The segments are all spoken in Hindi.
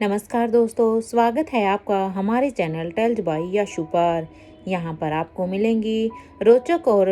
नमस्कार दोस्तों, स्वागत है आपका हमारे चैनल टेल्स बाय यशु पर। यहाँ पर आपको मिलेंगी रोचक और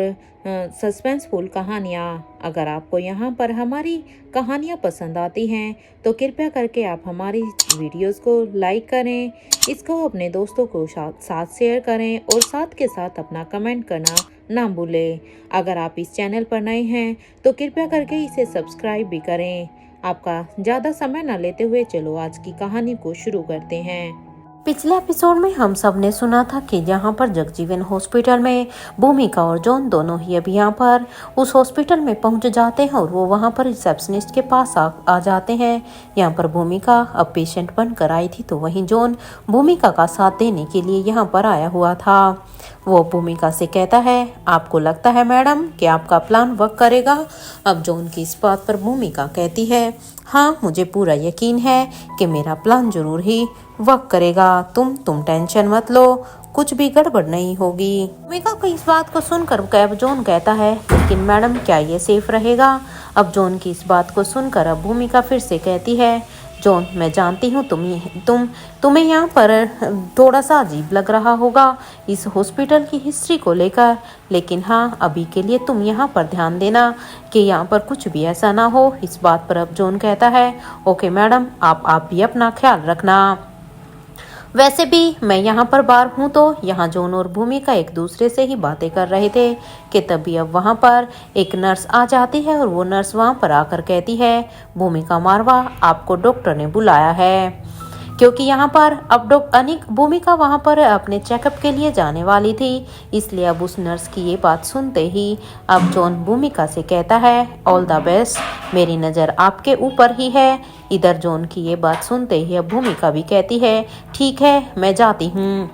सस्पेंसफुल कहानियाँ। अगर आपको यहाँ पर हमारी कहानियाँ पसंद आती हैं तो कृपया करके आप हमारी वीडियोस को लाइक करें, इसको अपने दोस्तों को साथ शेयर करें और साथ के साथ अपना कमेंट करना ना भूलें। अगर आप इस चैनल पर नए हैं तो कृपया करके इसे सब्सक्राइब भी करें। आपका ज़्यादा समय न लेते हुए चलो आज की कहानी को शुरू करते हैं। पिछले एपिसोड में हम सब ने सुना था कि यहाँ पर जगजीवन हॉस्पिटल में भूमिका और जॉन दोनों ही अभी यहाँ पर उस हॉस्पिटल में पहुँच जाते हैं और वो वहाँ पर रिसेप्शनिस्ट के पास आ जाते हैं। यहाँ पर भूमिका अब पेशेंट बनकर आई थी, तो वहीं जॉन भूमिका का साथ देने के लिए यहाँ पर आया हुआ था। वो भूमिका से कहता है, आपको लगता है मैडम कि आपका प्लान वर्क करेगा? अब जॉन की इस बात पर भूमिका कहती है, हाँ मुझे पूरा यकीन है कि मेरा प्लान जरूर ही वर्क करेगा। तुम टेंशन मत लो, कुछ भी गड़बड़ नहीं होगी। भूमिका को इस बात को सुनकर कैब जॉन कहता है, लेकिन मैडम क्या ये सेफ रहेगा? अब जॉन की इस बात को सुनकर अब भूमिका फिर से कहती है, जॉन मैं जानती हूँ तुम्हें यहाँ पर थोड़ा सा अजीब लग रहा होगा इस हॉस्पिटल की हिस्ट्री को लेकर, लेकिन हाँ अभी के लिए तुम यहाँ पर ध्यान देना कि यहाँ पर कुछ भी ऐसा ना हो। इस बात पर अब जॉन कहता है, ओके मैडम, आप भी अपना ख्याल रखना। वैसे भी मैं यहाँ पर बार हूँ। तो यहाँ जॉन और भूमिका एक दूसरे से ही बातें कर रहे थे कि तभी अब वहाँ पर एक नर्स आ जाती है और वो नर्स वहाँ पर आकर कहती है, भूमिका मारवा, आपको डॉक्टर ने बुलाया है। क्योंकि यहाँ पर अब भूमिका वहाँ पर अपने चेकअप के लिए जाने वाली थी, इसलिए अब उस नर्स की ये बात सुनते ही अब जॉन भूमिका से कहता है, ऑल द बेस्ट, मेरी नज़र आपके ऊपर ही है। इधर जॉन की ये बात सुनते ही अब भूमिका भी कहती है, ठीक है मैं जाती हूँ।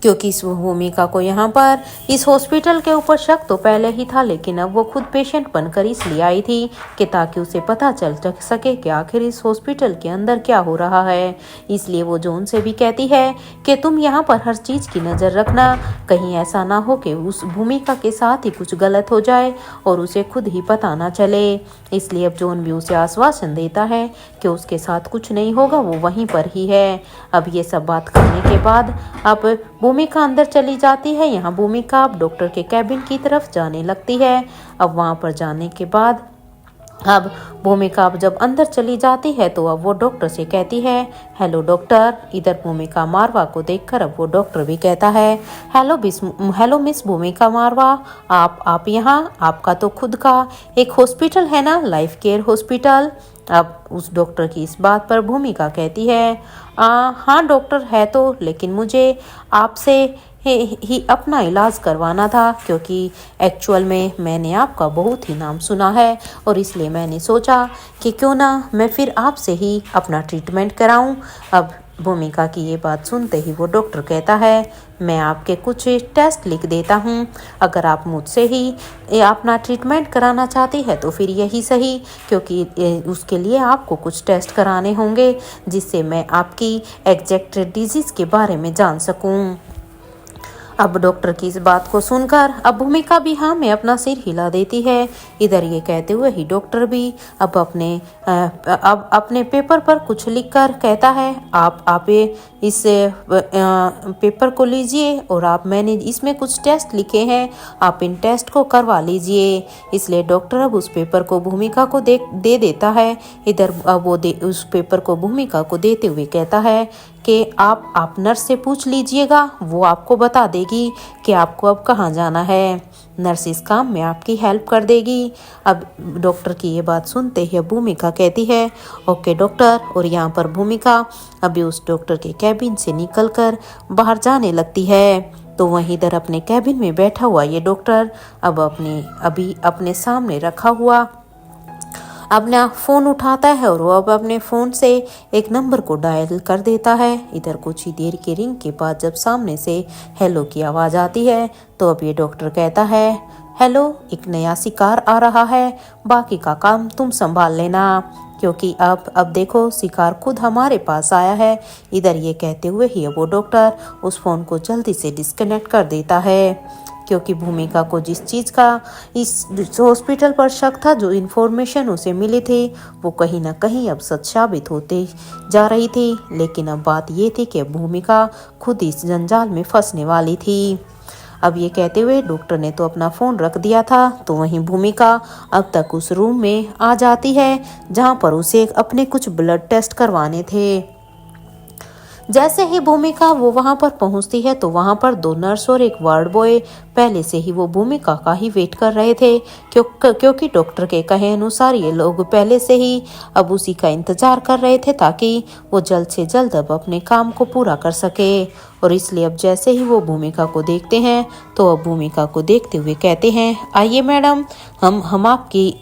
क्योंकि इस भूमिका को यहाँ पर इस हॉस्पिटल के ऊपर शक तो पहले ही था, लेकिन अब वो खुद पेशेंट बनकर इसलिए आई थी कि ताकि उसे पता चल सके कि आखिर इस हॉस्पिटल के अंदर क्या हो रहा है। इसलिए वो जॉन से भी कहती है कि तुम यहाँ पर हर चीज़ की नज़र रखना, कहीं ऐसा ना हो कि उस भूमिका के साथ ही कुछ गलत हो जाए और उसे खुद ही पता ना चले। इसलिए अब जॉन भी उसे आश्वासन देता है कि उसके साथ कुछ नहीं होगा, वो वहीं पर ही है। अब ये सब बात करने के बाद अब भूमिका अंदर चली जाती है। यहाँ भूमिका अब डॉक्टर के कैबिन की तरफ जाने लगती है। अब वहाँ पर जाने के बाद अब भूमिका अब जब अंदर चली जाती है तो अब वो डॉक्टर से कहती है, हेलो डॉक्टर। इधर भूमिका मारवा को देखकर अब वो डॉक्टर भी कहता है, हेलो मिस भूमिका मारवा, आप यहाँ, आपका तो खुद का एक हॉस्पिटल है ना, लाइफ केयर हॉस्पिटल। अब उस डॉक्टर की इस बात पर भूमिका कहती है, हाँ डॉक्टर है तो, लेकिन मुझे आपसे ही अपना इलाज करवाना था, क्योंकि एक्चुअल में मैंने आपका बहुत ही नाम सुना है और इसलिए मैंने सोचा कि क्यों ना मैं फिर आपसे ही अपना ट्रीटमेंट कराऊं। अब भूमिका की ये बात सुनते ही वो डॉक्टर कहता है, मैं आपके कुछ टेस्ट लिख देता हूँ, अगर आप मुझसे ही अपना ट्रीटमेंट कराना चाहती है तो फिर यही सही, क्योंकि उसके लिए आपको कुछ टेस्ट कराने होंगे जिससे मैं आपकी एग्जैक्ट डिजीज़ के बारे में जान सकूँ। अब डॉक्टर की इस बात को सुनकर अब भूमिका भी हाँ में अपना सिर हिला देती है। इधर ये कहते हुए ही डॉक्टर भी अब अपने पेपर पर कुछ लिखकर कहता है, आप इस पेपर को लीजिए और मैंने इसमें कुछ टेस्ट लिखे हैं, आप इन टेस्ट को करवा लीजिए। इसलिए डॉक्टर अब उस पेपर को भूमिका को दे देता है। इधर अब वो उस पेपर को भूमिका को देते हुए कहता है कि आप नर्स से पूछ लीजिएगा, वो आपको बता देगी कि आपको अब कहाँ जाना है। नर्स इस काम में आपकी हेल्प कर देगी। अब डॉक्टर की ये बात सुनते ही भूमिका कहती है, ओके डॉक्टर। और यहाँ पर भूमिका अभी उस डॉक्टर के कैबिन से निकलकर बाहर जाने लगती है। तो वहीं इधर अपने कैबिन में बैठा हुआ ये डॉक्टर अब अपने सामने रखा हुआ अपना फ़ोन उठाता है और वो अब अपने फ़ोन से एक नंबर को डायल कर देता है। इधर कुछ ही देर के रिंग के बाद जब सामने से हेलो की आवाज़ आती है तो अब ये डॉक्टर कहता है, हेलो, एक नया शिकार आ रहा है, बाकी का काम तुम संभाल लेना, क्योंकि अब देखो शिकार खुद हमारे पास आया है। इधर ये कहते हुए ही वो डॉक्टर उस फ़ोन को जल्दी से डिस्कनेक्ट कर देता है। क्योंकि भूमिका को जिस चीज़ का इस हॉस्पिटल पर शक था, जो इन्फॉर्मेशन उसे मिली थी, वो कहीं ना कहीं अब सच साबित होते जा रही थी। लेकिन अब बात ये थी कि भूमिका खुद इस जंजाल में फंसने वाली थी। अब ये कहते हुए डॉक्टर ने तो अपना फ़ोन रख दिया था, तो वहीं भूमिका अब तक उस रूम में आ जाती है जहां पर उसे अपने कुछ ब्लड टेस्ट करवाने थे। जैसे ही भूमिका वो वहां पर पहुंचती है तो वहां पर 2 नर्स और एक वार्ड बॉय पहले से ही वो भूमिका का ही वेट कर रहे थे, क्योंकि डॉक्टर के कहे अनुसार ये लोग पहले से ही अब उसी का इंतजार कर रहे थे ताकि वो जल्द से जल्द अब अपने काम को पूरा कर सके। और इसलिए अब जैसे ही वो भूमिका को देखते हैं तो अब भूमिका को देखते हुए कहते हैं, आइए मैडम, हम आपकी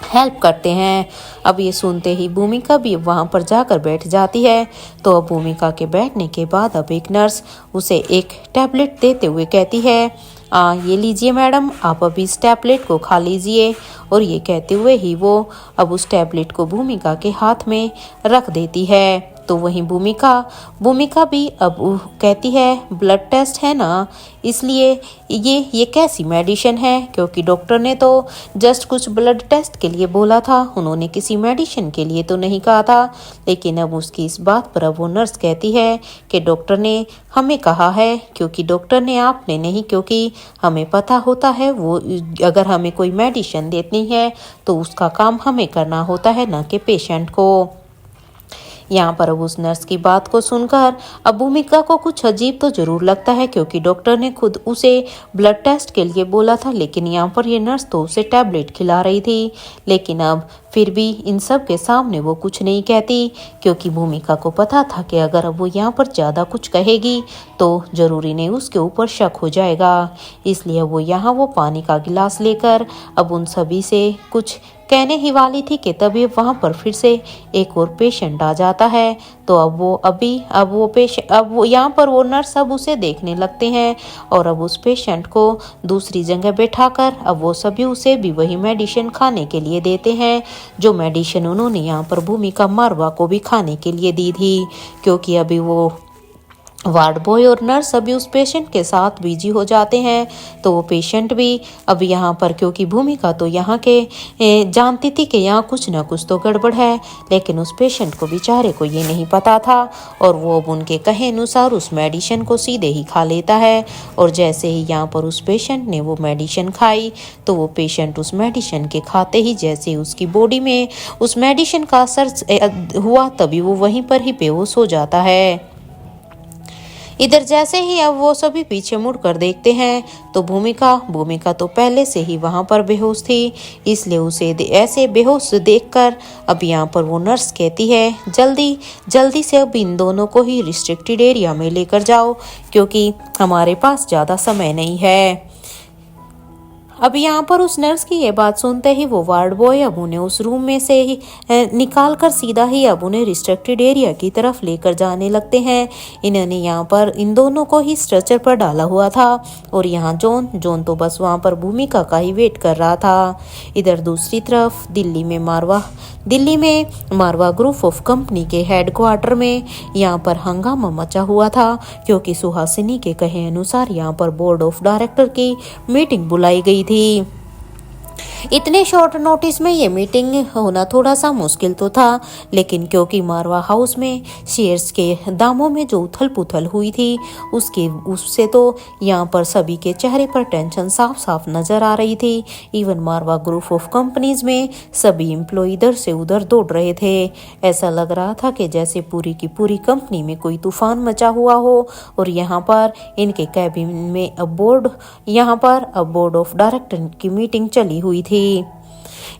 हेल्प करते हैं। अब ये सुनते ही भूमिका भी वहां पर जाकर बैठ जाती है। तो अब भूमिका के बैठने के बाद अब एक नर्स उसे एक टैबलेट देते हुए कहती है, ये लीजिए मैडम, आप अभी इस टैबलेट को खा लीजिए। और ये कहते हुए ही वो अब उस टैबलेट को भूमिका के हाथ में रख देती है। तो वहीं भूमिका भी अब कहती है, ब्लड टेस्ट है ना, इसलिए ये कैसी मेडिसिन है, क्योंकि डॉक्टर ने तो जस्ट कुछ ब्लड टेस्ट के लिए बोला था, उन्होंने किसी मेडिसिन के लिए तो नहीं कहा था। लेकिन अब उसकी इस बात पर अब वो नर्स कहती है कि डॉक्टर ने हमें कहा है, क्योंकि डॉक्टर ने, आपने नहीं, क्योंकि हमें पता होता है वो अगर हमें कोई मेडिसिन देनी है तो उसका काम हमें करना होता है, ना कि पेशेंट को। यहाँ पर अब उस नर्स की बात को सुनकर अब भूमिका को कुछ अजीब तो जरूर लगता है, क्योंकि डॉक्टर ने खुद उसे ब्लड टेस्ट के लिए बोला था, लेकिन यहाँ पर ये नर्स तो उसे टैबलेट खिला रही थी। लेकिन अब फिर भी इन सब के सामने वो कुछ नहीं कहती, क्योंकि भूमिका को पता था कि अगर अब वो यहाँ पर ज़्यादा कुछ कहेगी तो जरूरी नहीं उसके ऊपर शक हो जाएगा। इसलिए वो यहाँ वो पानी का गिलास लेकर अब उन सभी से कुछ कहने ही वाली थी कि तभी वहां पर फिर से एक और पेशेंट आ जाता है। तो अब वो यहाँ पर वो नर्स अब उसे देखने लगते हैं और अब उस पेशेंट को दूसरी जगह बैठाकर अब वो सभी उसे भी वही मेडिसिन खाने के लिए देते हैं, जो मेडिसिन उन्होंने यहाँ पर भूमिका मारवा को भी खाने के लिए दी थी। क्योंकि अभी वो वार्ड बॉय और नर्स अभी उस पेशेंट के साथ बिजी हो जाते हैं, तो वो पेशेंट भी अब यहाँ पर, क्योंकि भूमिका तो यहाँ के जानती थी कि यहाँ कुछ ना कुछ तो गड़बड़ है, लेकिन उस पेशेंट को बेचारे को ये नहीं पता था और वो अब उनके कहे अनुसार उस मेडिसिन को सीधे ही खा लेता है। और जैसे ही यहाँ पर उस पेशेंट ने वो मेडिसिन खाई तो वो पेशेंट उस मेडिसिन के खाते ही जैसे ही उसकी बॉडी में उस मेडिसिन का असर हुआ तभी वो वहीं पर ही बेहोश हो जाता है। इधर जैसे ही अब वो सभी पीछे मुड़कर देखते हैं तो भूमिका तो पहले से ही वहां पर बेहोश थी, इसलिए उसे ऐसे बेहोश देखकर अब यहाँ पर वो नर्स कहती है, जल्दी से अब इन दोनों को ही रिस्ट्रिक्टेड एरिया में लेकर जाओ, क्योंकि हमारे पास ज़्यादा समय नहीं है। अब यहाँ पर उस नर्स की ये बात सुनते ही वो वार्ड बॉय अब उन्हें उस रूम में से ही निकाल कर सीधा ही अब उन्हें रिस्ट्रिक्टेड एरिया की तरफ लेकर जाने लगते हैं। इन्होंने यहाँ पर इन दोनों को ही स्ट्रेचर पर डाला हुआ था और यहाँ जॉन तो बस वहाँ पर भूमिका का ही वेट कर रहा था। इधर दूसरी तरफ दिल्ली में मारवा ग्रुप ऑफ कंपनी के हेडक्वार्टर में यहाँ पर हंगामा मचा हुआ था, क्योंकि सुहासिनी के कहे अनुसार यहाँ पर बोर्ड ऑफ डायरेक्टर की मीटिंग बुलाई गई थी। इतने शॉर्ट नोटिस में ये मीटिंग होना थोड़ा सा मुश्किल तो था, लेकिन क्योंकि मारवा हाउस में शेयर्स के दामों में जो उथल पुथल हुई थी उससे तो यहाँ पर सभी के चेहरे पर टेंशन साफ साफ नजर आ रही थी। Even Marwah group of companies में सभी एम्प्लॉय इधर से उधर दौड़ रहे थे। ऐसा लग रहा था कि जैसे पूरी की पूरी कंपनी में कोई तूफान मचा हुआ हो और यहाँ पर इनके कैबिन में अब बोर्ड ऑफ डायरेक्टर की मीटिंग चली हुई थी।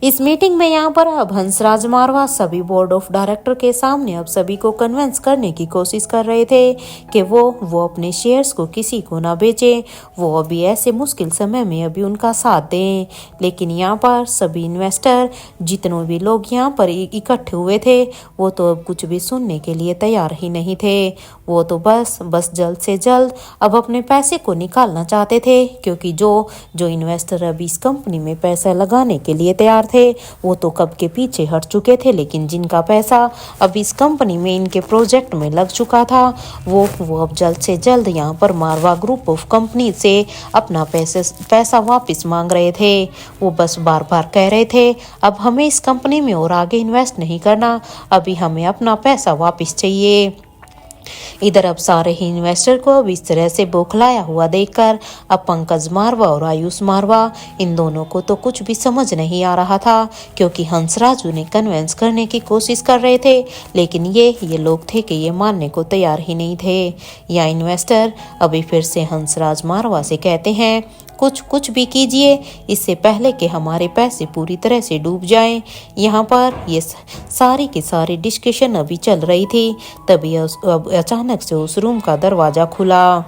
इस मीटिंग में यहाँ पर अब हंसराज मारवा सभी बोर्ड ऑफ डायरेक्टर के सामने अब सभी को कन्विंस करने की कोशिश कर रहे थे कि वो अपने शेयर्स को किसी को ना बेचे, वो अभी ऐसे मुश्किल समय में अभी उनका साथ दें। लेकिन यहाँ पर सभी इन्वेस्टर जितने भी लोग यहाँ पर इकट्ठे हुए थे वो तो अब कुछ भी सुनने के लिए तैयार ही नहीं थे। वो तो बस जल्द से जल्द अब अपने पैसे को निकालना चाहते थे, क्योंकि जो इन्वेस्टर अभी इस कंपनी में पैसा लगाने के लिए तैयार तैयार थे वो तो कब के पीछे हट चुके थे, लेकिन जिनका पैसा अब इस कंपनी में इनके प्रोजेक्ट में लग चुका था वो अब जल्द से जल्द यहाँ पर मारवा ग्रुप ऑफ कंपनी से अपना पैसा वापस मांग रहे थे। वो बस बार बार कह रहे थे अब हमें इस कंपनी में और आगे इन्वेस्ट नहीं करना, अभी हमें अपना पैसा वापस चाहिए। इधर अब सारे ही इन्वेस्टर को अब इस तरह से बौखलाया हुआ देखकर अब पंकज मारवा और आयुष मारवा इन दोनों को तो कुछ भी समझ नहीं आ रहा था, क्योंकि हंसराज उन्हें कन्विंस करने की कोशिश कर रहे थे, लेकिन ये लोग थे कि ये मानने को तैयार ही नहीं थे। या इन्वेस्टर अभी फिर से हंसराज मारवा से कहते हैं कुछ भी कीजिए इससे पहले कि हमारे पैसे पूरी तरह से डूब जाएं। यहाँ पर ये सारी की सारी डिस्कशन अभी चल रही थी, तभी अचानक से उस रूम का दरवाजा खुला।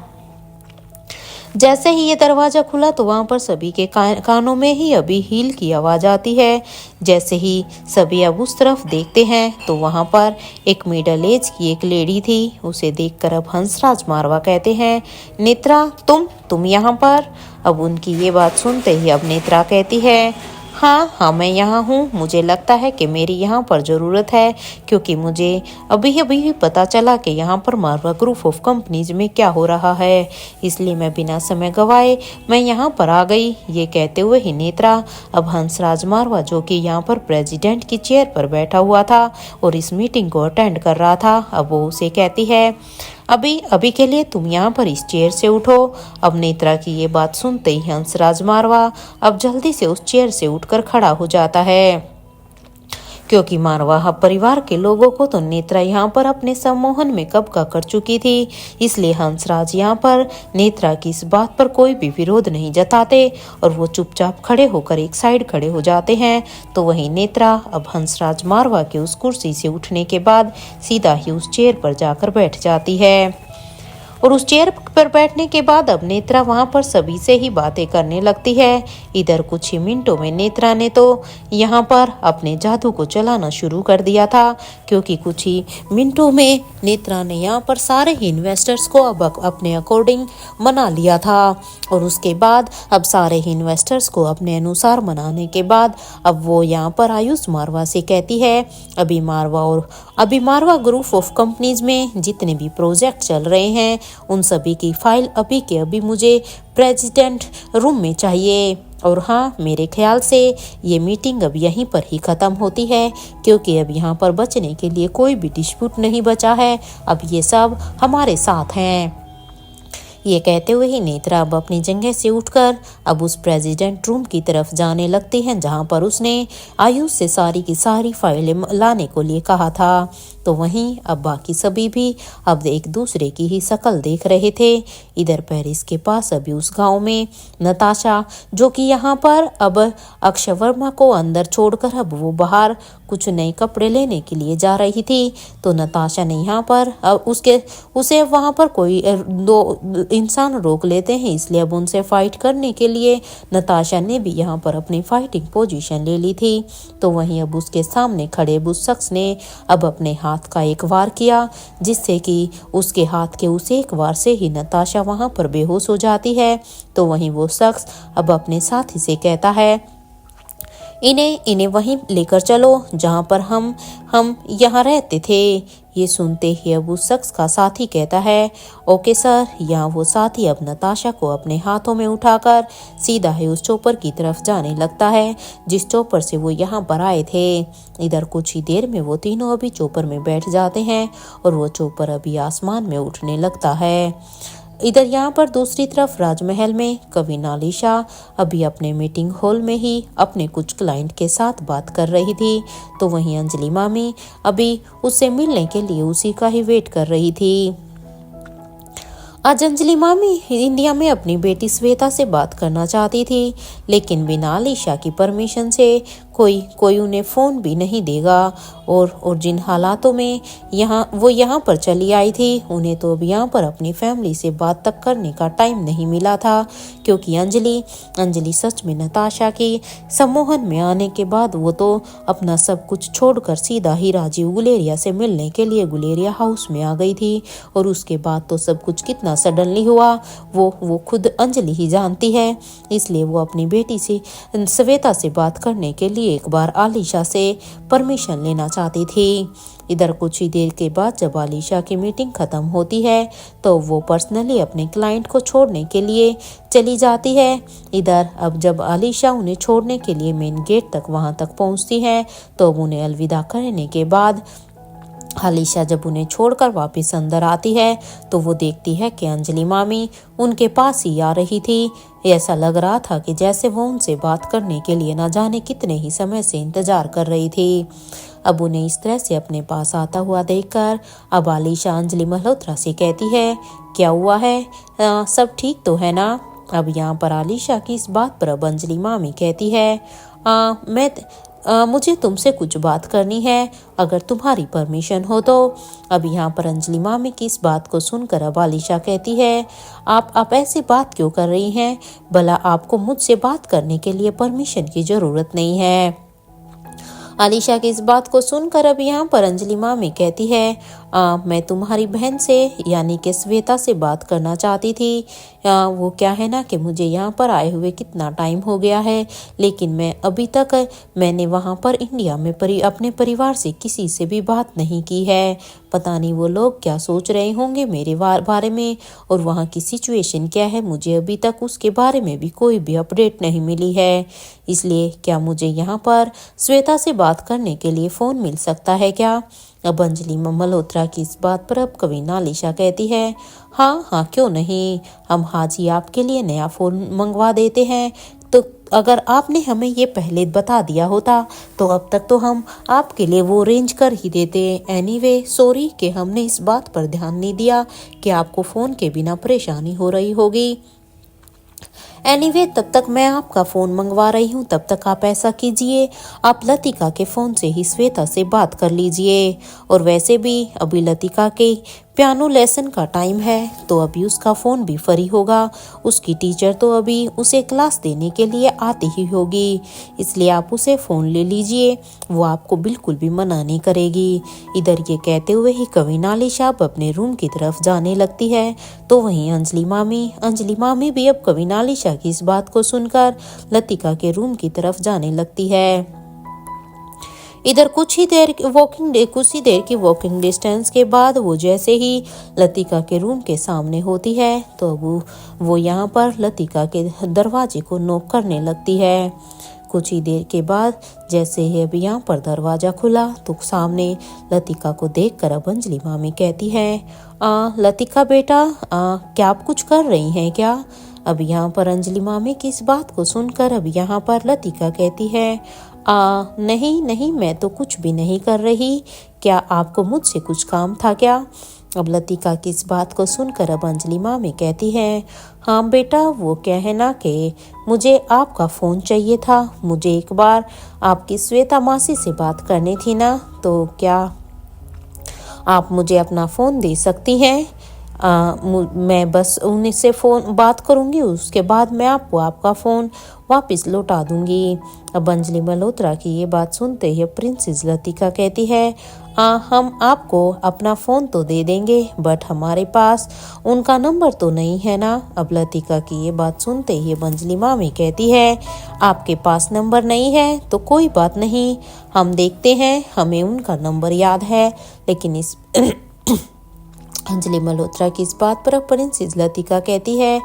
जैसे ही ये दरवाजा खुला तो वहां पर सभी के कानों में ही अभी हील की आवाज आती है। जैसे ही सभी अब उस तरफ देखते हैं तो वहां पर एक मिडल एज की एक लेडी थी। उसे देखकर अब हंसराज मारवा कहते हैं नेत्रा तुम यहाँ पर। अब उनकी ये बात सुनते ही अब नेत्रा कहती है हाँ मैं यहाँ हूँ, मुझे लगता है कि मेरी यहाँ पर ज़रूरत है, क्योंकि मुझे अभी पता चला कि यहाँ पर मारवा ग्रुप ऑफ कंपनीज में क्या हो रहा है, इसलिए मैं बिना समय गवाए मैं यहाँ पर आ गई। ये कहते हुए ही नेत्रा अब हंसराज मारवा जो कि यहाँ पर प्रेसिडेंट की चेयर पर बैठा हुआ था और इस मीटिंग को अटेंड कर रहा था, अब वो उसे कहती है अभी के लिए तुम यहाँ पर इस चेयर से उठो। अब नेत्रा की ये बात सुनते ही हंसराज मारवा अब जल्दी से उस चेयर से उठकर खड़ा हो जाता है, क्योंकि मारवा परिवार के लोगों को तो नेत्रा यहाँ पर अपने सम्मोहन में कब का कर चुकी थी, इसलिए हंसराज यहाँ पर नेत्रा की इस बात पर कोई भी विरोध नहीं जताते और वो चुपचाप खड़े होकर एक साइड खड़े हो जाते हैं। तो वहीं नेत्रा अब हंसराज मारवा के उस कुर्सी से उठने के बाद सीधा ही उस चेयर पर जाकर बैठ जाती है और उस चेयर पर बैठने के बाद अब नेत्रा वहां पर सभी से ही बातें करने लगती है। इधर कुछ ही मिनटों में नेत्रा ने तो यहाँ पर अपने जादू को चलाना शुरू कर दिया था, क्योंकि कुछ ही मिनटों में नेत्रा ने यहाँ पर सारे ही इन्वेस्टर्स को अब अपने अकॉर्डिंग मना लिया था। और उसके बाद अब सारे ही इन्वेस्टर्स को अपने अनुसार मनाने के बाद अब वो यहाँ पर आयुष मारवा से कहती है अभी मारवा ग्रुप ऑफ कंपनीज में जितने भी प्रोजेक्ट चल रहे हैं उन सभी की फाइल अभी के अभी मुझे प्रेसिडेंट रूम में चाहिए। और हाँ, मेरे ख्याल से ये मीटिंग अब यहीं पर ही ख़त्म होती है, क्योंकि अब यहाँ पर बचने के लिए कोई भी डिस्प्यूट नहीं बचा है, अब ये सब हमारे साथ हैं। ये कहते हुए ही नेत्रा अब अपनी जगह से उठकर अब उस प्रेसिडेंट रूम की तरफ जाने लगती हैं, जहाँ पर उसने आयुष से सारी की सारी फाइलें लाने को लिए कहा था। तो वहीं अब बाकी सभी भी अब एक दूसरे की ही शक्ल देख रहे थे। इधर पेरिस के पास अभी उस गांव में नताशा जो कि यहाँ पर अब अक्षय वर्मा को अंदर छोड़कर अब वो बाहर कुछ नए कपड़े लेने के लिए जा रही थी, तो नताशा ने यहाँ पर अब उसे वहाँ पर कोई दो इंसान रोक लेते हैं, इसलिए अब उनसे फाइट करने के लिए नताशा ने भी यहाँ पर अपनी फाइटिंग पोजीशन ले ली थी। तो वहीं अब उसके सामने खड़े उस शख्स ने अब अपने हाथ का एक वार किया, जिससे कि उसके हाथ के उस एक वार से ही नताशा वहां पर बेहोश हो जाती है। तो वहीं वो शख्स अब अपने साथी से कहता है इन्हें वहीं लेकर चलो जहां पर हम यहाँ रहते थे। ये सुनते ही अब उस शख्स का साथी कहता है ओके सर। यहाँ वो साथी अब नताशा को अपने हाथों में उठाकर सीधा ही उस चौपर की तरफ जाने लगता है जिस चौपर से वो यहाँ पर आए थे। इधर कुछ ही देर में वो तीनों अभी चौपर में बैठ जाते हैं और वो चौपर अभी आसमान में उठने लगता है। इधर यहाँ पर दूसरी तरफ राजमहल में कविन आलिशा अभी अपने मीटिंग हॉल में ही अपने कुछ क्लाइंट के साथ बात कर रही थी, तो वहीं अंजलि मामी अभी उससे मिलने के लिए उसी का ही वेट कर रही थी। आज अंजलि मामी इंडिया में अपनी बेटी श्वेता से बात करना चाहती थी, लेकिन बिना आलिशा की परमिशन से कोई उन्हें फ़ोन भी नहीं देगा। और जिन हालातों में वो यहाँ पर चली आई थी, उन्हें तो अब यहाँ पर अपनी फैमिली से बात तक करने का टाइम नहीं मिला था, क्योंकि अंजलि सच में नताशा की सम्मोहन में आने के बाद वो तो अपना सब कुछ छोड़कर सीधा ही राजीव गुलेरिया से मिलने के लिए गुलेरिया हाउस में आ गई थी। और उसके बाद तो सब कुछ कितना सडनली हुआ वो खुद अंजलि ही जानती है, इसलिए वो अपनी बेटी से श्वेता से बात करने के लिए एक बार आलिशा से परमिशन लेना चाहती थी। इधर कुछ ही देर के बाद जब आलिशा की मीटिंग खत्म होती है तो वो पर्सनली अपने क्लाइंट को छोड़ने के लिए चली जाती है। इधर अब जब आलिशा उन्हें छोड़ने के लिए मेन गेट तक वहां तक पहुंचती है तो उन्हें अलविदा करने के बाद आलिशा जब उन्हें छोड़कर वापस अंदर आती है तो वो देखती है कि अंजलि मामी उनके पास ही आ रही थी। ऐसा लग रहा था कि जैसे वो उनसे बात करने के लिए न जाने कितने ही समय से इंतजार कर रही थी। अब उन्हें इस तरह से अपने पास आता हुआ देखकर अब आलिशा अंजलि मल्होत्रा से कहती है, क्या हुआ है, सब ठीक तो है ना। अब यहाँ पर आलिशा की इस बात पर अब अंजलि मामी कहती है, मुझे तुमसे कुछ बात करनी है, अगर तुम्हारी परमिशन हो तो। अब यहाँ पर अंजलि मामी की इस बात को सुनकर अब आलिशा कहती है, आप ऐसी बात क्यों कर रही हैं, भला आपको मुझसे बात करने के लिए परमिशन की जरूरत नहीं है। आलिशा की इस बात को सुनकर अब यहाँ पर अंजलि मामी कहती है, मैं तुम्हारी बहन से यानी कि श्वेता से बात करना चाहती थी। वो क्या है ना कि मुझे यहाँ पर आए हुए कितना टाइम हो गया है, लेकिन मैं अभी तक मैंने वहाँ पर इंडिया में अपने परिवार से किसी से भी बात नहीं की है। पता नहीं वो लोग क्या सोच रहे होंगे मेरे बारे में और वहाँ की सिचुएशन क्या है, मुझे अभी तक उसके बारे में भी कोई भी अपडेट नहीं मिली है। इसलिए क्या मुझे यहाँ पर श्वेता से बात करने के लिए फ़ोन मिल सकता है क्या। अब अंजलि मल्होत्रा की इस बात पर अब कविन आलिशा कहती है, हाँ क्यों नहीं, हम हाजी आपके लिए नया फ़ोन मंगवा देते हैं। तो अगर आपने हमें ये पहले बता दिया होता तो अब तक तो हम आपके लिए वो अरेंज कर ही देते। एनीवे सॉरी कि हमने इस बात पर ध्यान नहीं दिया कि आपको फ़ोन के बिना परेशानी हो रही होगी। एनीवे तब तक मैं आपका फ़ोन मंगवा रही हूँ, तब तक आप ऐसा कीजिए, आप लतिका के फ़ोन से ही श्वेता से बात कर लीजिए। और वैसे भी अभी लतिका के पियानो लेसन का टाइम है तो अभी उसका फ़ोन भी फ्री होगा, उसकी टीचर तो अभी उसे क्लास देने के लिए आती ही होगी, इसलिए आप उसे फ़ोन ले लीजिए, वो आपको बिल्कुल भी मना नहीं करेगी। इधर ये कहते हुए ही कविन आलिशा अपने रूम की तरफ जाने लगती है तो वहीं अंजलि मामी भी अब कविन आलिशा की इस बात को सुनकर लतिका के रूम की तरफ जाने लगती है। इधर कुछ ही देर की वॉकिंग डिस्टेंस के बाद वो जैसे ही लतिका के रूम के सामने होती है तो वो यहाँ पर लतिका के दरवाजे को नॉक करने लगती है। कुछ ही देर के बाद जैसे ही अब यहाँ पर दरवाजा खुला तो सामने लतिका को देखकर अब अंजलि मामी कहती है, लतिका बेटा, क्या आप कुछ कर रही हैं क्या। अब यहाँ पर अंजलि मामी की इस बात को सुनकर अब यहाँ पर लतिका कहती है, नहीं मैं तो कुछ भी नहीं कर रही, क्या आपको मुझसे कुछ काम था क्या। अब लतिका की इस बात को सुनकर अब अंजलि मामी कहती है, हाँ बेटा, वो क्या है ना कि मुझे आपका फ़ोन चाहिए था, मुझे एक बार आपकी श्वेता मासी से बात करनी थी ना, तो क्या आप मुझे अपना फ़ोन दे सकती हैं। मैं बस उनसे फ़ोन बात करूंगी, उसके बाद मैं आपको आपका फ़ोन वापस लौटा दूंगी। अब अंजलि मल्होत्रा की ये बात सुनते ही प्रिंसेस लतिका कहती है, हम आपको अपना फ़ोन तो दे देंगे बट हमारे पास उनका नंबर तो नहीं है ना। अब लतिका की ये बात सुनते ही अंजलि मामी कहती है, आपके पास नंबर नहीं है तो कोई बात नहीं, हम देखते हैं, हमें उनका नंबर याद है। लेकिन इस अंजलि मल्होत्रा की इस बात पर प्रिंसेस लतिका कहती है,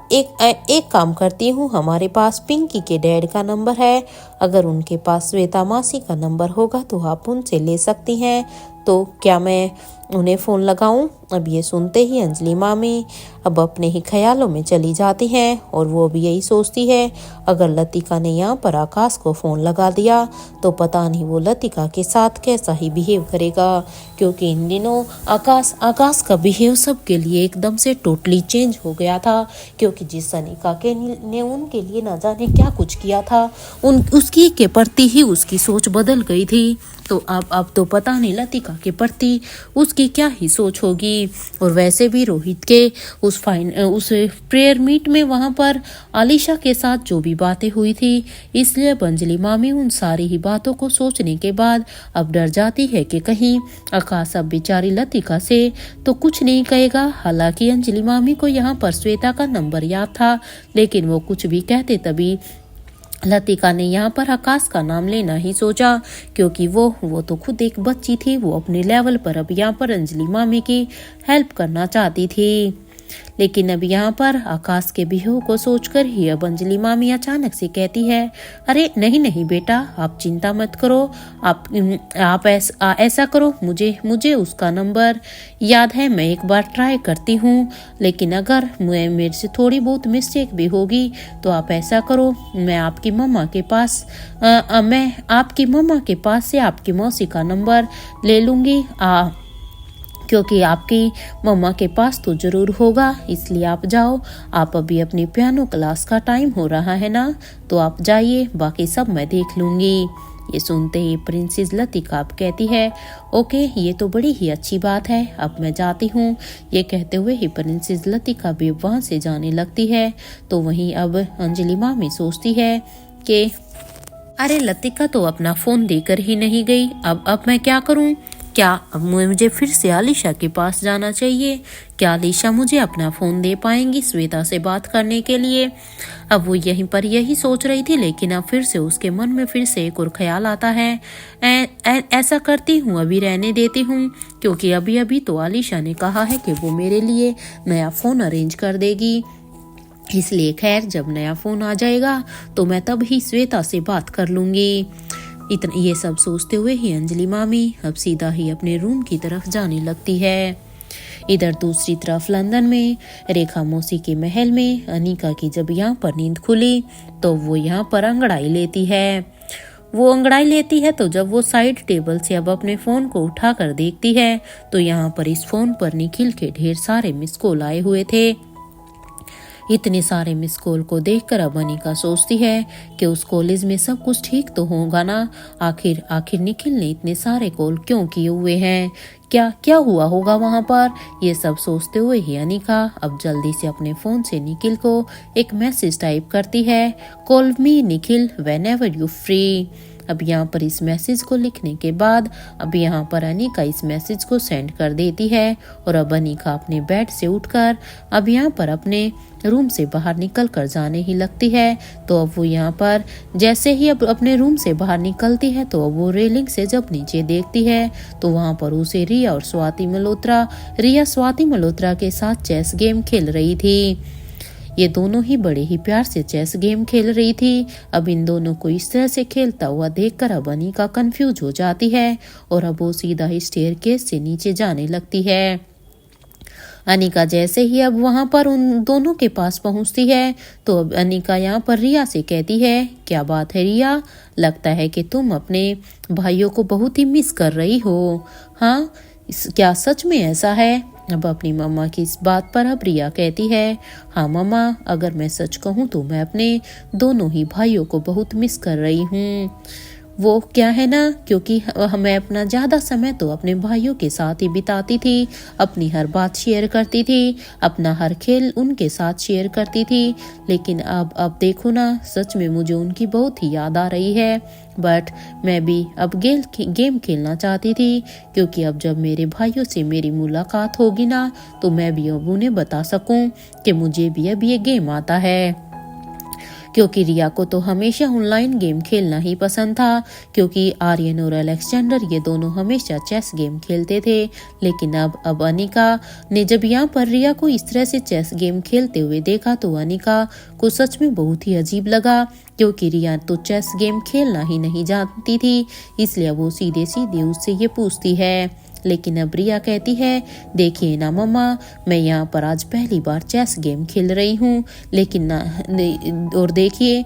एक काम करती हूँ, हमारे पास पिंकी के डैड का नंबर है, अगर उनके पास श्वेता मासी का नंबर होगा तो आप उनसे ले सकती हैं, तो क्या मैं उन्हें फ़ोन लगाऊं। अब ये सुनते ही अंजलि मामी अब अपने ही ख्यालों में चली जाती हैं और वो अभी यही सोचती है, अगर लतिका ने यहाँ पर आकाश को फ़ोन लगा दिया तो पता नहीं वो लतिका के साथ कैसा ही बिहेव करेगा, क्योंकि इन दिनों आकाश का बिहेव सबके लिए एकदम से टोटली चेंज हो गया था, क्योंकि जिस सनिका के ने उनके लिए न जाने क्या कुछ किया था, उसकी के प्रति ही उसकी सोच बदल गई थी। तो अब तो पता नहीं लतिका के प्रति उसकी क्या ही सोच होगी। और वैसे भी रोहित के उस प्रेयर मीट में वहां पर आलिशा के साथ जो भी बातें हुई थी, इसलिए अंजलि मामी उन सारी ही बातों को सोचने के बाद अब डर जाती है कि कहीं आकाश अब बेचारी लतिका से तो कुछ नहीं कहेगा। हालांकि अंजलि मामी को यहाँ पर श्वेता का नंबर याद था, लेकिन वो कुछ भी कहते तभी लतिका ने यहाँ पर आकाश का नाम लेना ही सोचा, क्योंकि वो तो खुद एक बच्ची थी। वो अपने लेवल पर अब यहाँ पर अंजलि मामी की हेल्प करना चाहती थी। लेकिन अब यहाँ पर आकाश के बिहू को सोचकर ही अब अंजलि मामी अचानक से कहती है, अरे नहीं नहीं बेटा, आप चिंता मत करो। आप ऐसा करो, मुझे उसका नंबर याद है, मैं एक बार ट्राई करती हूँ। लेकिन अगर मेरे से थोड़ी बहुत मिस्टेक भी होगी तो आप ऐसा करो, मैं आपकी मम्मा के पास से आपकी मौसी का नंबर ले लूँगी, क्योंकि आपकी मम्मा के पास तो जरूर होगा। इसलिए आप जाओ, आप अभी अपनी पियानो क्लास का टाइम हो रहा है ना, तो आप जाइए, बाकी सब मैं देख लूँगी। ये सुनते ही प्रिंसेस लतिका अब कहती है, ओके, ये तो बड़ी ही अच्छी बात है, अब मैं जाती हूँ। ये कहते हुए ही प्रिंसेस लतिका भी वहाँ से जाने लगती है। तो वहीं अब अंजलि मामी सोचती है कि अरे लतिका तो अपना फ़ोन देकर ही नहीं गई, अब मैं क्या करूँ? क्या अब मुझे फिर से आलिशा के पास जाना चाहिए? क्या आलिशा मुझे अपना फ़ोन दे पाएंगी श्वेता से बात करने के लिए? अब वो यहीं पर यही सोच रही थी, लेकिन अब फिर से उसके मन में फिर से एक और ख्याल आता है, ऐसा करती हूँ, अभी रहने देती हूँ, क्योंकि अभी अभी तो आलिशा ने कहा है कि वो मेरे लिए नया फ़ोन अरेंज कर देगी। इसलिए खैर, जब नया फ़ोन आ जाएगा तो मैं तब ही श्वेता से बात कर लूँगी। इतना ये सब सोचते हुए ही अंजलि मामी अब सीधा ही अपने रूम की तरफ जाने लगती है। इधर दूसरी तरफ लंदन में रेखा मौसी के महल में अनिका की जब यहाँ पर नींद खुली तो वो यहाँ पर अंगड़ाई लेती है। तो जब वो साइड टेबल से अब अपने फ़ोन को उठा कर देखती है तो यहाँ पर इस फ़ोन पर निखिल के ढेर सारे मिस कॉल आए हुए थे। इतने सारे मिस कॉल को देखकर अब अनिका सोचती है कि उस कॉलेज में सब कुछ ठीक तो होगा ना, आखिर निखिल ने इतने सारे कॉल क्यों किए हुए हैं, क्या हुआ होगा वहां पर। ये सब सोचते हुए ही अनिका अब जल्दी से अपने फोन से निखिल को एक मैसेज टाइप करती है, call me Nikhil whenever you free. अब यहाँ पर इस मैसेज को लिखने के बाद अब यहाँ पर अनिका इस मैसेज को सेंड कर देती है और अब अनिका अपने बेड से उठकर अब यहाँ पर अपने रूम से बाहर निकल कर जाने ही लगती है। तो अब वो यहाँ पर जैसे ही अब अपने रूम से बाहर निकलती है तो अब वो रेलिंग से जब नीचे देखती है तो वहाँ पर उसे रिया स्वाति मल्होत्रा के साथ चेस गेम खेल रही थी। ये दोनों ही बड़े ही प्यार से चेस गेम खेल रही थी। अब इन दोनों को इस तरह से खेलता हुआ देखकर अब अनिका कंफ्यूज हो जाती है और अब वो सीधा ही स्टेयरकेस से नीचे जाने लगती है। अनिका जैसे ही अब वहां पर उन दोनों के पास पहुंचती है तो अब अनिका यहाँ पर रिया से कहती है, क्या बात है रिया, लगता है कि तुम अपने भाइयों को बहुत ही मिस कर रही हो। हाँ, क्या सच में ऐसा है? अब अपनी मम्मा की इस बात पर अब रिया कहती है, हाँ मम्मा, अगर मैं सच कहूँ तो मैं अपने दोनों ही भाइयों को बहुत मिस कर रही हूँ। वो क्या है ना, क्योंकि मैं अपना ज़्यादा समय तो अपने भाइयों के साथ ही बिताती थी, अपनी हर बात शेयर करती थी, अपना हर खेल उनके साथ शेयर करती थी। लेकिन अब देखो ना, सच में मुझे उनकी बहुत ही याद आ रही है। बट मैं भी अब गेम खेलना चाहती थी, क्योंकि अब जब मेरे भाइयों से मेरी मुलाकात होगी ना तो मैं भी अब उन्हें बता सकूं कि मुझे भी अब ये गेम आता है। क्योंकि रिया को तो हमेशा ऑनलाइन गेम खेलना ही पसंद था, क्योंकि आर्यन और अलेक्जेंडर ये दोनों हमेशा चेस गेम खेलते थे। लेकिन अब अनिका ने जब यहाँ पर रिया को इस तरह से चेस गेम खेलते हुए देखा तो अनिका को सच में बहुत ही अजीब लगा, क्योंकि रिया तो चेस गेम खेलना ही नहीं जानती थी। इसलिए वो सीधे सीधे उससे ये पूछती है। लेकिन अब रिया कहती है, देखिए ना मम्मा, मैं यहाँ पर आज पहली बार चेस गेम खेल रही हूँ, लेकिन और देखिए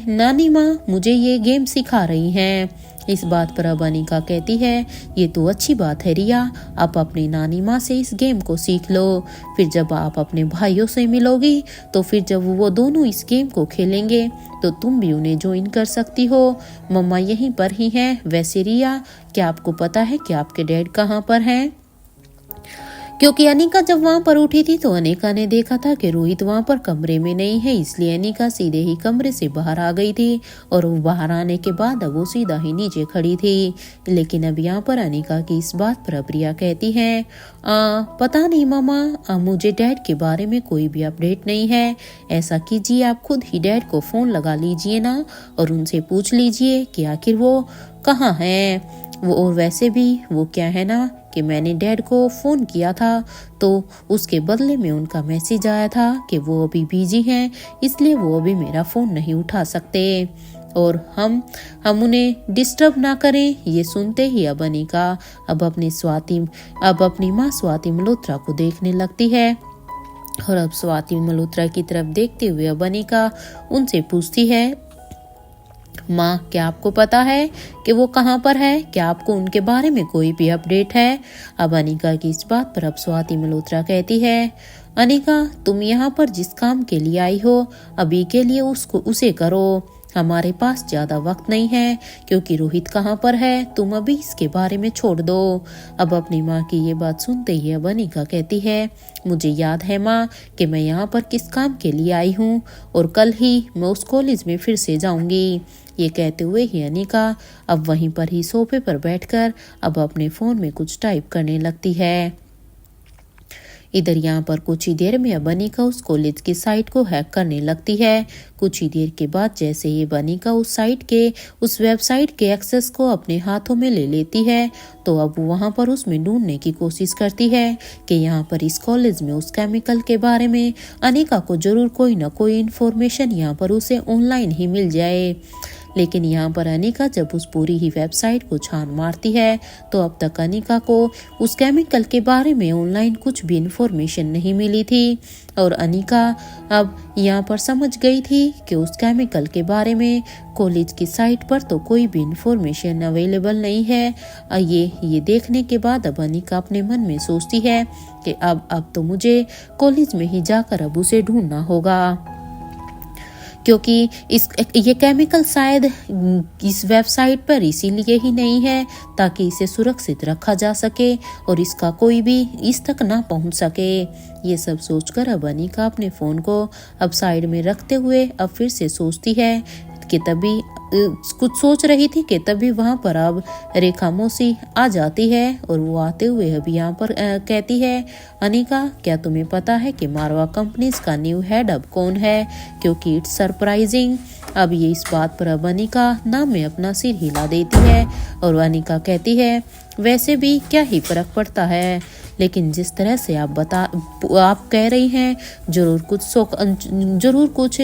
नानी माँ मुझे ये गेम सिखा रही हैं। इस बात पर अब अनिका कहती है, ये तो अच्छी बात है रिया, आप अपनी नानी माँ से इस गेम को सीख लो। फिर जब आप अपने भाइयों से मिलोगी तो फिर जब वो दोनों इस गेम को खेलेंगे तो तुम भी उन्हें ज्वाइन कर सकती हो। मम्मा यहीं पर ही हैं। वैसे रिया, क्या आपको पता है कि आपके डैड कहाँ पर हैं? क्योंकि अनिका जब वहां पर उठी थी तो अनिका ने देखा था कि रोहित वहां पर कमरे में नहीं है, इसलिए अनिका सीधे ही कमरे से बाहर आ गई थी और वो बाहर आने के बाद अब वो सीधा ही नीचे खड़ी थी। लेकिन अब यहाँ पर अनिका की इस बात पर प्रिया कहती है, पता नहीं मामा, मुझे डैड के बारे में कोई भी अपडेट नहीं है। ऐसा कीजिए, आप खुद ही डैड को फोन लगा लीजिए ना और उनसे पूछ लीजिए कि आखिर वो कहाँ है। वो और वैसे भी वो क्या है ना कि मैंने डैड को फ़ोन किया था तो उसके बदले में उनका मैसेज आया था कि वो अभी बिजी हैं, इसलिए वो अभी मेरा फ़ोन नहीं उठा सकते और हम उन्हें डिस्टर्ब ना करें। ये सुनते ही अब अनिका अब अपनी माँ स्वाति मल्होत्रा को देखने लगती है और अब स्वाति मल्होत्रा की तरफ देखते हुए अब अनिका उनसे पूछती है, माँ क्या आपको पता है कि वो कहाँ पर है? क्या आपको उनके बारे में कोई भी अपडेट है? अब अनिका की इस बात पर अब स्वाति मल्होत्रा कहती है, अनिका तुम यहाँ पर जिस काम के लिए आई हो अभी के लिए उसे करो, हमारे पास ज्यादा वक्त नहीं है क्योंकि रोहित कहाँ पर है, तुम अभी इसके बारे में छोड़ दो। अब अपनी माँ की ये बात सुनते ही अब अनिका कहती है, मुझे याद है माँ कि मैं यहाँ पर किस काम के लिए आई हूँ और कल ही मैं उस कॉलेज में फिर से जाऊंगी। ये कहते हुए ही अनिका अब वहीं पर ही सोफे पर बैठकर अब अपने फोन में कुछ टाइप करने लगती है। इधर यहाँ पर कुछ ही देर में अब अनिका उस कॉलेज की साइट को हैक करने लगती है। कुछ ही देर के बाद जैसे ही अनिका उस वेबसाइट के एक्सेस को अपने हाथों में ले लेती है तो अब वहां पर उसमें ढूंढने की कोशिश करती है कि यहाँ पर इस कॉलेज में उस केमिकल के बारे में अनिका को जरूर कोई ना कोई इन्फॉर्मेशन यहाँ पर उसे ऑनलाइन ही मिल जाए। लेकिन यहाँ पर अनिका जब उस पूरी ही वेबसाइट को छान मारती है तो अब तक अनिका को उस केमिकल के बारे में ऑनलाइन कुछ भी इंफॉर्मेशन नहीं मिली थी और अनिका अब यहाँ पर समझ गई थी कि उस केमिकल के बारे में कॉलेज की साइट पर तो कोई भी इंफॉर्मेशन अवेलेबल नहीं है। ये देखने के बाद अब अनिका अपने मन में सोचती है कि अब तो मुझे कॉलेज में ही जाकर अब उसे ढूंढना होगा, क्योंकि ये केमिकल शायद इस वेबसाइट पर इसीलिए ही नहीं है ताकि इसे सुरक्षित रखा जा सके और इसका कोई भी इस तक ना पहुंच सके। ये सब सोचकर अब अनिका अपने फ़ोन को अब साइड में रखते हुए अब फिर से सोचती है कि तभी कुछ सोच रही थी कि तभी वहां पर अब रेखा मौसी आ जाती है और वो आते हुए अब यहाँ पर कहती है, अनिका क्या तुम्हें पता है कि मारवा कंपनीज का न्यू हेड अब कौन है? क्योंकि इट्स सरप्राइजिंग। अब ये इस बात पर अब अनिका नाम में अपना सिर हिला देती है और अनिका कहती है, वैसे भी क्या ही फर्क पड़ता है, लेकिन जिस तरह से आप कह रही हैं जरूर कुछ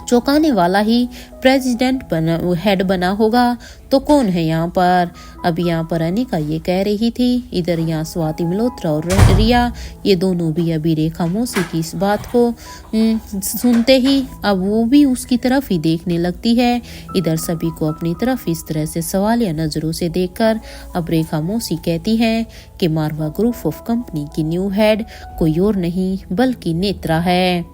चौंकाने वाला ही हेड बना होगा। तो कौन है यहाँ पर? अब यहाँ पर अनिका ये कह रही थी। इधर यहाँ स्वाति मल्होत्रा और रिया ये दोनों भी अभी रेखा मौसी की इस बात को सुनते ही अब वो भी उसकी तरफ ही देखने लगती है। इधर सभी को अपनी तरफ इस तरह से सवालिया नजरों से देखकर अब रेखा मौसी कहती हैं कि मारवा ग्रुप ऑफ कंपनी की न्यू हेड कोई और नहीं बल्कि नेत्रा है।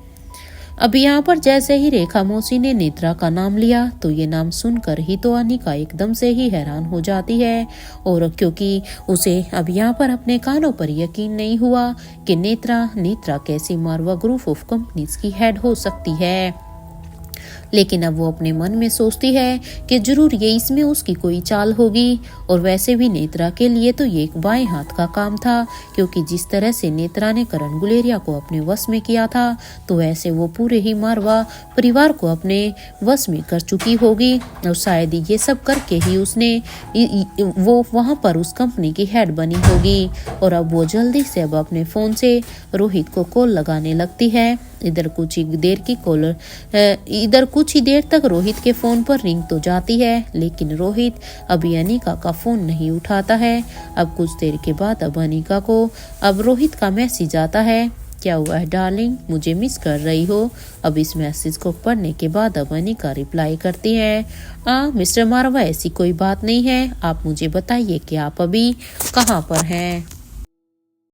अब यहाँ पर जैसे ही रेखा मौसी ने नेत्रा का नाम लिया तो ये नाम सुनकर ही तो अनिका एकदम से ही हैरान हो जाती है और क्योंकि उसे अब यहाँ पर अपने कानों पर यकीन नहीं हुआ कि नेत्रा कैसी मारवा ग्रुप ऑफ कंपनीज की हेड हो सकती है। लेकिन अब वो अपने मन में सोचती है कि जरूर ये इसमें उसकी कोई चाल होगी और वैसे भी नेत्रा के लिए तो ये एक बाएं हाथ का काम था, क्योंकि जिस तरह से नेत्रा ने करण गुलेरिया को अपने वश में किया था तो ऐसे वो पूरे ही मारवा परिवार को अपने वश में कर चुकी होगी और शायद ये सब करके ही उसने वो वहां पर उस कंपनी की हेड बनी होगी। और अब वो जल्दी से अब अपने फोन से रोहित को कॉल लगाने लगती है। इधर कुछ ही देर तक रोहित के फोन पर रिंग तो जाती है, लेकिन रोहित अभी अनिका का फोन नहीं उठाता है। अब कुछ देर के बाद अब अनिका को अब रोहित का मैसेज आता है, क्या हुआ है डार्लिंग, मुझे मिस कर रही हो? अब इस मैसेज को पढ़ने के बाद अब अनिका रिप्लाई करती है, मिस्टर मारवा ऐसी कोई बात नहीं है, आप मुझे बताइए कि आप अभी कहाँ पर हैं।